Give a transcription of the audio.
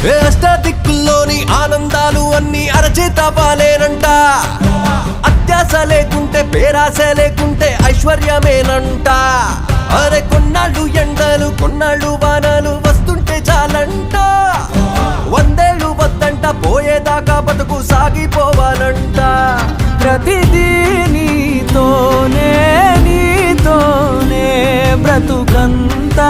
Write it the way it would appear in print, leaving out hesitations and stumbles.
అష్టదిక్కుల్లోని ఆనందాలు అన్ని అరచేత పాలేనంట. అత్యాస లేకుంటే పేరాస లేకుంటే ఐశ్వర్యమేనంట. అరే కొన్నాళ్ళు ఎండలు కొన్నాళ్ళు వానలు వస్తుంటే చాలంట. 100 ఏళ్ళు వద్దంట, పోయేదాకా బతుకు సాగిపోవాలంట. ప్రతిదీ నీతోనే నీతోనే బ్రతుకంతా